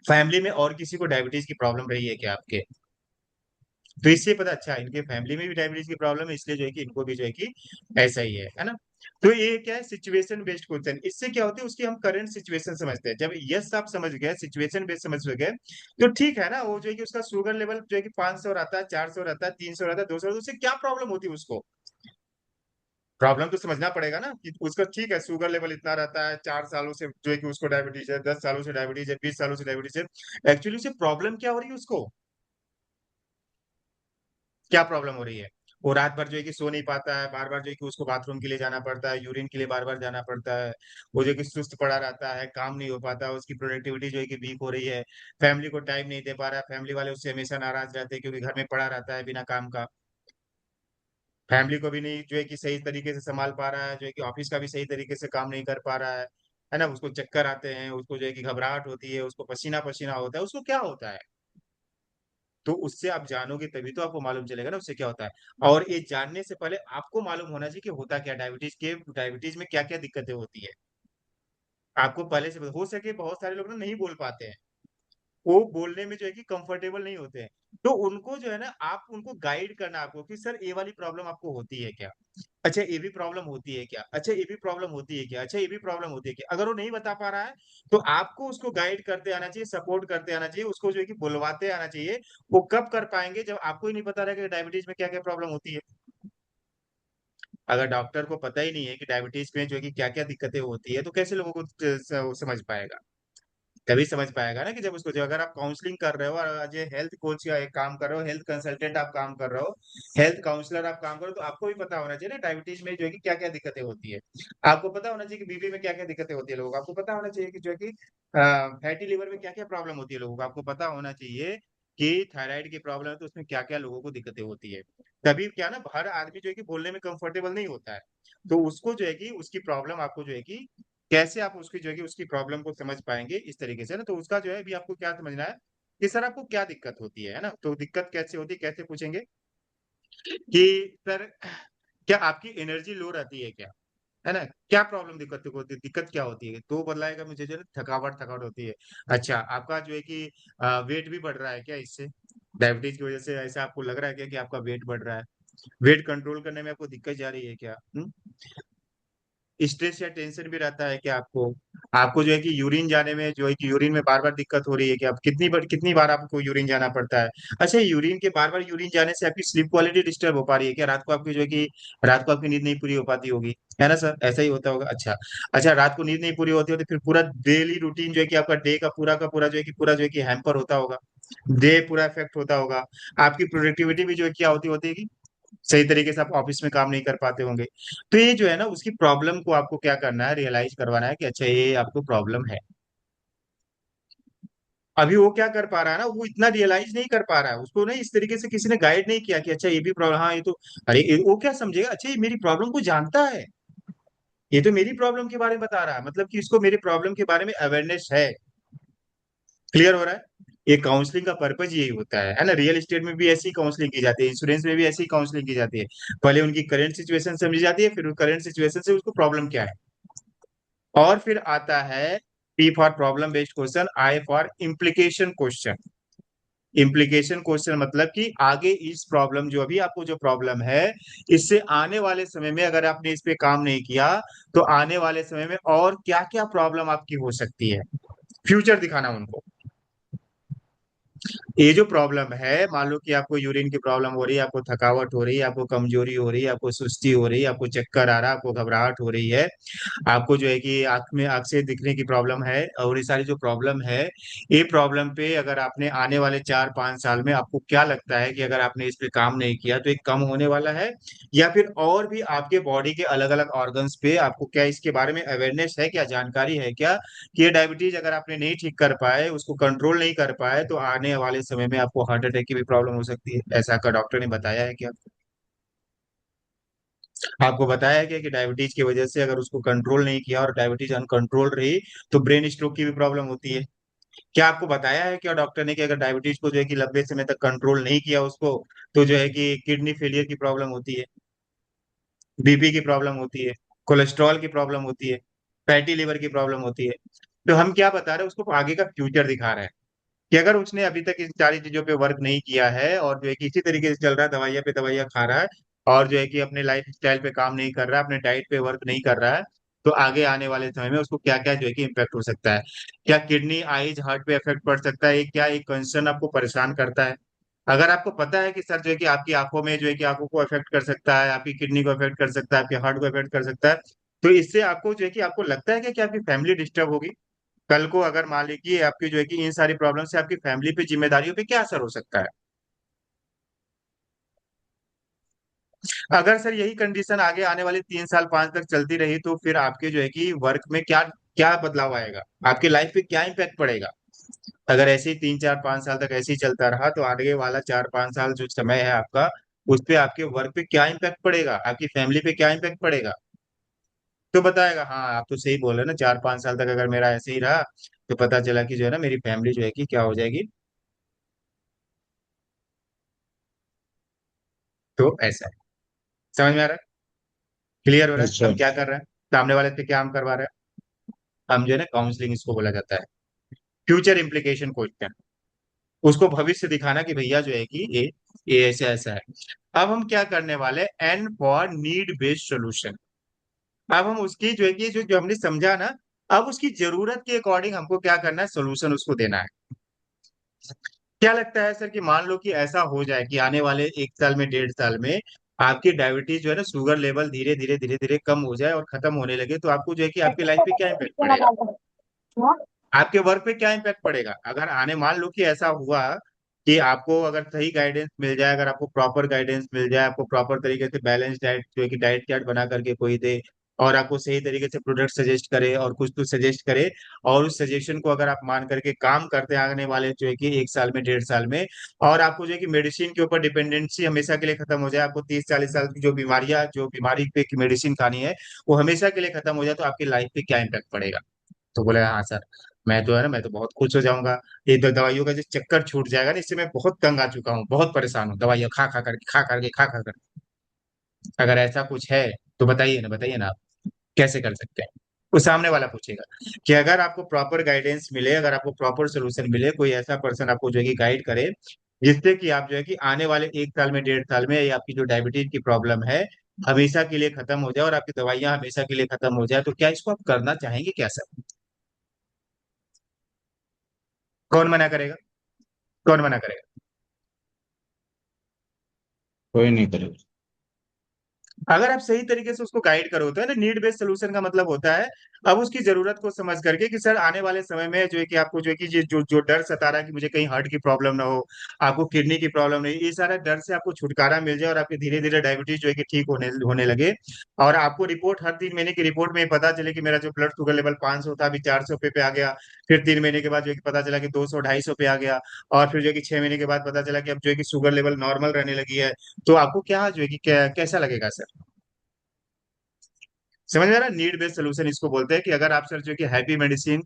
A: फैमिली में और किसी को डायबिटीज की प्रॉब्लम रही है क्या आपके? तो इससे पता, अच्छा इनके फैमिली में भी डायबिटीज की प्रॉब्लम है, इसलिए जो है कि इनको भी जो है कि ऐसा ही है ना। तो ये क्या है, सिचुएशन बेस्ड क्वेश्चन। इससे क्या होती है, उसकी हम करंट सिचुएशन समझते हैं। जब यस आप समझ गए, सिचुएशन बेस्ड समझ गए, तो ठीक है ना। वो जो है कि उसका शुगर लेवल जो है कि 500 रहता है, 400 रहता है, 300 रहता है, 200, उससे क्या प्रॉब्लम होती है उसको? प्रॉब्लम तो समझना पड़ेगा ना कि उसका ठीक है, शुगर लेवल इतना रहता है, 4 सालों से जो है कि उसको डायबिटीज है, 10 सालों से डायबिटीज है, 20 सालों से डायबिटीज है। एक्चुअली उसे प्रॉब्लम क्या हो रही है उसको? क्या प्रॉब्लम हो रही है? वो रात भर जो है कि सो नहीं पाता है, बार बार जो है कि उसको बाथरूम के लिए जाना पड़ता है, यूरिन के लिए बार बार जाना पड़ता है। वो जो है कि सुस्त पड़ा रहता है, काम नहीं हो पाता, उसकी प्रोडक्टिविटी जो है कि वीक हो रही है। फैमिली को टाइम नहीं दे पा रहा है, फैमिली वाले उससे हमेशा नाराज रहते हैं क्योंकि घर में पड़ा रहता है बिना काम का। फैमिली को भी नहीं जो है कि सही तरीके से संभाल पा रहा है, जो है कि ऑफिस का भी सही तरीके से काम नहीं कर पा रहा है ना। उसको चक्कर आते हैं, उसको जो है कि घबराहट होती है, उसको पसीना पसीना होता है, उसको क्या होता है? तो उससे आप जानोगे तभी तो आपको मालूम चलेगा ना उससे क्या होता है। और ये जानने से पहले आपको मालूम होना चाहिए कि होता क्या डायबिटीज में क्या क्या दिक्कतें होती है। आपको पहले से हो सके, बहुत सारे लोग ना नहीं बोल पाते हैं, वो बोलने में जो है कि कंफर्टेबल नहीं होते हैं। तो उनको जो है ना, आप उनको गाइड करना आपको कि सर ये वाली प्रॉब्लम आपको होती है क्या? अच्छा ये भी प्रॉब्लम होती है क्या? अच्छा ये भी प्रॉब्लम होती है क्या? अच्छा ये भी प्रॉब्लम होती है क्या? अगर वो नहीं बता पा रहा है, तो आपको उसको गाइड करते आना चाहिए, सपोर्ट करते आना चाहिए, उसको जो है कि बुलवाते आना चाहिए। वो कब कर पाएंगे, जब आपको ही नहीं पता रहेगा कि डायबिटीज में क्या क्या प्रॉब्लम होती है। अगर डॉक्टर को पता ही नहीं है कि डायबिटीज में जो है कि क्या क्या दिक्कतें होती है, तो कैसे लोगों को समझ पाएगा? तभी समझ पाएगा ना कि जब उसको, जो अगर आप काउंसलिंग कर रहे हो और आज ये हेल्थ कोच का एक काम कर रहे हो, हेल्थ कंसल्टेंट आप काम कर रहे हो, हेल्थ काउंसलर आप काम कर रहे हो, तो आपको भी पता होना चाहिए ना डायबिटीज में जो है कि क्या क्या दिक्कतें होती है। आपको पता होना चाहिए कि बीपी में क्या क्या दिक्कतें होती है लोगों को, आपको पता होना चाहिए कि जो है कि फैटी लिवर में क्या क्या प्रॉब्लम होती है लोगों को, आपको पता होना चाहिए कि थायराइड की प्रॉब्लम है तो उसमें क्या क्या लोगों को दिक्कतें होती है। तभी क्या ना, हर आदमी जो है कि बोलने में कंफर्टेबल नहीं होता है। तो उसको जो है कि उसकी प्रॉब्लम आपको जो है कि कैसे आप उसकी जो है कि उसकी प्रॉब्लम को समझ पाएंगे इस तरीके से ना। तो उसका जो है अभी आपको क्या समझना है कि सर आपको क्या दिक्कत होती है ना। तो दिक्कत कैसे होती है, कैसे पूछेंगे कि सर क्या आपकी एनर्जी लो रहती है क्या, है ना? क्या प्रॉब्लम दिक्कत होती है, दिक्कत क्या होती है? तो बतलाएगा मुझे जो है ना, थकावट थकावट होती है। अच्छा आपका जो है कि वेट भी बढ़ रहा है क्या इससे? डायबिटीज की वजह से ऐसा आपको लग रहा है क्या कि आपका वेट बढ़ रहा है? वेट कंट्रोल करने में आपको दिक्कत जा रही है क्या? स्ट्रेस या टेंशन भी रहता है क्या आपको? आपको जो है कि यूरिन जाने में जो है कि यूरिन में बार बार दिक्कत हो रही है कि आप कितनी बार आपको यूरिन जाना पड़ता है? अच्छा यूरिन के बार बार यूरिन जाने से आपकी स्लीप क्वालिटी डिस्टर्ब हो पा रही है क्या? रात को आपकी जो है कि रात को आपकी नींद नहीं पूरी हो पाती होगी, है ना सर? ऐसा ही होता होगा। अच्छा अच्छा, रात को नींद नहीं पूरी होती हो तो फिर पूरा डेली रूटीन जो है कि आपका डे का पूरा जो है कि पूरा जो है कि हैम्पर होता होगा, डे पूरा इफेक्ट होता होगा। आपकी प्रोडक्टिविटी भी जो है क्या होती होती है, सही तरीके से आप ऑफिस में काम नहीं कर पाते होंगे। तो ये जो है ना, उसकी प्रॉब्लम को आपको क्या करना है, रियलाइज करवाना है कि अच्छा ये आपको प्रॉब्लम है। अभी वो क्या कर पा रहा है ना, वो इतना रियलाइज नहीं कर पा रहा है, उसको ना इस तरीके से किसी ने गाइड नहीं किया कि अच्छा ये भी प्रॉब्लम, हाँ ये तो, अरे वो क्या समझेगा, अच्छा ये मेरी प्रॉब्लम को जानता है। ये तो मेरी प्रॉब्लम के बारे में बता रहा है, मतलब कि इसको मेरे प्रॉब्लम के बारे में अवेयरनेस है। क्लियर हो रहा है? ये काउंसलिंग का पर्पज यही होता है ना। रियल एस्टेट में भी ऐसी काउंसलिंग की जाती है, इंश्योरेंस में भी ऐसी काउंसलिंग की जाती है। पहले उनकी करंट सिचुएशन समझी जाती है, फिर करंट सिचुएशन से उसको प्रॉब्लम क्या है, और फिर आता है P for problem based question, I for implication question. Implication question मतलब कि आगे इस प्रॉब्लम, जो अभी आपको जो प्रॉब्लम है, इससे आने वाले समय में अगर आपने इस पे काम नहीं किया तो आने वाले समय में और क्या क्या प्रॉब्लम आपकी हो सकती है, फ्यूचर दिखाना उनको। ये जो प्रॉब्लम है, मान लो कि आपको यूरिन की प्रॉब्लम हो रही है, आपको थकावट हो रही है, आपको कमजोरी हो रही है, आपको सुस्ती हो रही है, आपको चक्कर आ रहा है, आपको घबराहट हो रही है, आपको जो है कि आंख से दिखने की प्रॉब्लम है, और ये सारी जो प्रॉब्लम है, ये प्रॉब्लम पे अगर आपने आने वाले 4-5 साल में, आपको क्या लगता है कि अगर आपने इस पे काम नहीं किया तो ये कम होने वाला है, या फिर और भी आपके बॉडी के अलग अलग ऑर्गन्स पे आपको क्या इसके बारे में अवेयरनेस है, क्या जानकारी है क्या, कि ये डायबिटीज अगर आपने नहीं ठीक कर पाए, उसको कंट्रोल नहीं कर पाए, तो आने वाले समय में आपको हार्ट अटैक की भी प्रॉब्लम हो सकती है। ऐसा का डॉक्टर ने बताया है क्या? आपको बताया है क्या कि डायबिटीज की वजह से अगर उसको कंट्रोल नहीं किया और डायबिटीज अनकंट्रोल रही तो ब्रेन स्ट्रोक की भी प्रॉब्लम होती है? क्या आपको बताया है क्या डॉक्टर ने कि अगर डायबिटीज को जो है कि लंबे समय तक कंट्रोल नहीं किया उसको, तो जो है कि किडनी फेलियर की प्रॉब्लम होती है, बीपी की प्रॉब्लम होती है, कोलेस्ट्रॉल की प्रॉब्लम होती है, फैटी लिवर की प्रॉब्लम होती है? तो हम क्या बता रहे हैं, उसको आगे का फ्यूचर दिखा रहे हैं कि अगर उसने अभी तक इन सारी चीजों पे वर्क नहीं किया है और जो है कि इसी तरीके से चल रहा है, दवाइयाँ पे दवाइयाँ खा रहा है, और जो है कि अपने लाइफ स्टाइल पे काम नहीं कर रहा है, अपने डाइट पे वर्क नहीं कर रहा है, तो आगे आने वाले समय में उसको क्या क्या जो है कि इम्पेक्ट हो सकता है। क्या किडनी, आईज, हार्ट पे इफेक्ट पड़ सकता है? क्या एक कंसर्न आपको परेशान करता है? अगर आपको पता है कि सर जो है कि आपकी आंखों में जो है कि आंखों को इफेक्ट कर सकता है, आपकी किडनी को इफेक्ट कर सकता है, आपके हार्ट को इफेक्ट कर सकता है, तो इससे आपको जो है कि आपको लगता है कि आपकी फैमिली डिस्टर्ब होगी? कल को अगर मान लीजिए आपकी जो है कि इन सारी प्रॉब्लम से आपकी फैमिली पे, जिम्मेदारियों पे क्या असर हो सकता है? अगर सर यही कंडीशन आगे आने वाले 3 साल 5 तक चलती रही, तो फिर आपके जो है कि वर्क में क्या क्या बदलाव आएगा, आपके लाइफ पे क्या इम्पैक्ट पड़ेगा? अगर ऐसे ही 3 4 5 साल तक ऐसे ही चलता रहा, तो आगे वाला 4 5 साल जो समय है आपका, उस पे आपके वर्क पे क्या इम्पैक्ट पड़ेगा, आपकी फैमिली पे क्या इम्पैक्ट पड़ेगा? तो बताएगा हाँ आप तो सही बोल रहे हैं ना, 4 5 साल तक अगर मेरा ऐसे ही रहा, तो पता चला कि जो है ना मेरी फैमिली जो है कि क्या हो जाएगी। तो ऐसा है। समझ में आ रहा है? क्लियर हो रहा है
B: अच्छा।
A: हम क्या कर रहे हैं? सामने वाले से क्या हम करवा रहे हैं? हम जो है ना काउंसलिंग इसको बोला जाता है। फ्यूचर इम्प्लीकेशन क्वेश्चन, उसको भविष्य दिखाना कि भैया जो है कि ये ऐसा ऐसा है। अब हम क्या करने वाले, N for need based solution. अब हम उसकी जो है कि जो जो हमने समझा ना, अब उसकी जरूरत के अकॉर्डिंग हमको क्या करना है, सोल्यूशन उसको देना है। क्या लगता है सर कि मान लो कि ऐसा हो जाए कि आने वाले 1 साल में 1.5 साल में आपकी डायबिटीज जो है ना, शुगर लेवल धीरे धीरे धीरे धीरे कम हो जाए और खत्म होने लगे, तो आपको जो है कि आपकी लाइफ पे क्या इम्पेक्ट पड़ेगा, आपके वर्क पे क्या इम्पैक्ट पड़ेगा? अगर आने मान लो कि ऐसा हुआ कि आपको अगर सही गाइडेंस मिल जाए, अगर आपको प्रॉपर गाइडेंस मिल जाए, आपको प्रॉपर तरीके से बैलेंस डाइट जो है कि डाइट चार्ट बना करके कोई दे, और आपको सही तरीके से प्रोडक्ट सजेस्ट करे और कुछ तो सजेस्ट करे, और उस सजेशन को अगर आप मान करके काम करते हैं आने वाले जो है कि 1 साल में 1.5 साल में, और आपको जो है कि मेडिसिन के ऊपर डिपेंडेंसी हमेशा के लिए खत्म हो जाए, आपको 30 40 साल की जो बीमारियां, जो बीमारी पे की मेडिसिन खानी है, वो हमेशा के लिए खत्म हो जाए, तो आपकी लाइफ पे क्या इम्पैक्ट पड़ेगा? तो बोले हाँ सर, मैं तो है ना, मैं तो बहुत खुश हो जाऊंगा। ये दवाइयों का जो चक्कर छूट जाएगा ना, इससे मैं बहुत तंग आ चुका हूँ, बहुत परेशान हूँ, दवाइयाँ खा खा करके, खा करके, खा खा कर। अगर ऐसा कुछ है तो बताइए ना, बताइए ना आप कैसे कर सकते हैं? वो सामने वाला पूछेगा कि अगर आपको प्रॉपर गाइडेंस मिले, अगर आपको प्रॉपर सोल्यूशन मिले, कोई ऐसा पर्सन आपको जो है कि गाइड करे, जिससे कि आप जो है कि आने वाले 1 साल में 1.5 साल में ये आपकी जो डायबिटीज की प्रॉब्लम है हमेशा के लिए खत्म हो जाए और आपकी दवाइयां हमेशा के लिए खत्म हो जाए, तो क्या इसको आप करना चाहेंगे क्या सर? कौन मना करेगा? कौन मना करेगा?
B: कोई नहीं करेगा।
A: अगर आप सही तरीके से उसको गाइड करो, तो है ना, नीड बेस्ड सोल्यूशन का मतलब होता है अब उसकी जरूरत को समझ करके कि सर आने वाले समय में जो है कि आपको जो है कि जो जो डर सता रहा है कि मुझे कहीं हार्ट की प्रॉब्लम ना हो, आपको किडनी की प्रॉब्लम नहीं, ये सारा डर से आपको छुटकारा मिल जाए और आपकी धीरे धीरे डायबिटीज जो है कि ठीक होने होने लगे, और आपको रिपोर्ट हर 3 महीने की रिपोर्ट में पता चले कि मेरा जो ब्लड शुगर लेवल 500 था अभी 400 पे आ गया, फिर 3 महीने के बाद जो है कि पता चला कि 200 250 पे आ गया, और फिर जो है कि 6 महीने के बाद पता चला कि अब जो है कि शुगर लेवल नॉर्मल रहने लगी है, तो आपको क्या जो है कि कैसा लगेगा सर? समझ में आ रहा है? नीड बेस्ड सोल्यूशन इसको बोलते हैं कि अगर आप सर जो कि हैप्पी मेडिसिन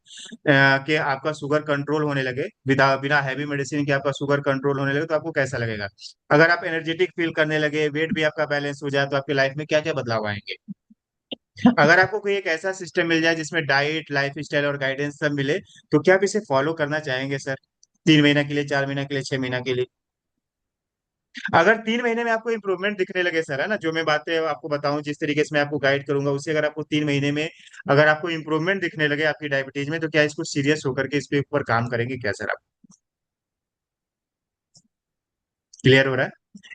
A: के आपका शुगर कंट्रोल होने लगे, बिना बिना हैवी मेडिसिन के आपका शुगर कंट्रोल होने लगे, तो आपको कैसा लगेगा? अगर आप एनर्जेटिक फील करने लगे, वेट भी आपका बैलेंस हो जाए, तो आपकी लाइफ में क्या क्या बदलाव आएंगे? अगर आपको कोई एक ऐसा सिस्टम मिल जाए जिसमें डाइट, लाइफ स्टाइल और गाइडेंस सब मिले, तो क्या आप इसे फॉलो करना चाहेंगे सर? 3 महीना के लिए, 4 महीना के लिए, 6 महीना के लिए? अगर 3 महीने में आपको इंप्रूवमेंट दिखने लगे सर, है ना, जो मैं बातें आपको बताऊं, जिस तरीके से मैं आपको गाइड करूंगा, उसे अगर आपको 3 महीने में अगर आपको इंप्रूवमेंट दिखने लगे आपकी डायबिटीज में, तो क्या इसको सीरियस होकर के इस पे ऊपर काम करेंगे क्या सर आप? क्लियर हो रहा है?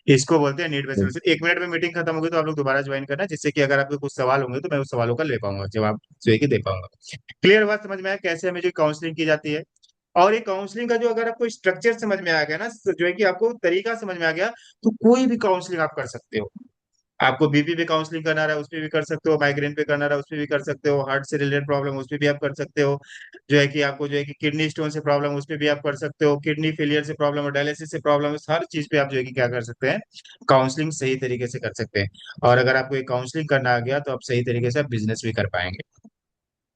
A: इसको बोलते हैं नीड बेस्ड सोल्यूशन। 1 मिनट में मीटिंग खत्म होगी तो आप लोग दोबारा ज्वाइन करना, जिससे कि अगर आपके कुछ सवाल होंगे तो मैं उस सवालों का ले पाऊंगा जवाब, जो है कि दे पाऊंगा। क्लियर बात समझ में आया कैसे हमें जो काउंसलिंग की जाती है? और ये काउंसलिंग का जो अगर आपको स्ट्रक्चर समझ में आ गया ना, जो है कि आपको तरीका समझ में आ गया, तो कोई भी काउंसलिंग आप कर सकते हो। आपको बीपी पे काउंसलिंग करना रहा है, उस पे भी कर सकते हो, माइग्रेन पे करना रहा है, उस पे भी कर सकते हो, हार्ट से रिलेटेड प्रॉब्लम उस पे भी आप कर सकते हो, जो है कि आपको जो है कि किडनी स्टोन से प्रॉब्लम उस पे भी आप कर सकते हो, किडनी फेलियर से प्रॉब्लम और डायलिसिस से प्रॉब्लम, हर चीज पे आप जो है कि क्या कर सकते हैं, काउंसलिंग सही तरीके से कर सकते हैं। और अगर आपको एक काउंसलिंग करना आ गया तो आप सही तरीके से बिजनेस भी कर पाएंगे।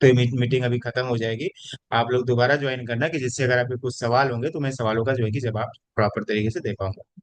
A: तो ये मीटिंग अभी खत्म हो जाएगी, आप लोग दोबारा ज्वाइन करना, कि जिससे अगर आपके कुछ सवाल होंगे तो मैं सवालों का जो है कि जवाब प्रॉपर तरीके से दे पाऊंगा।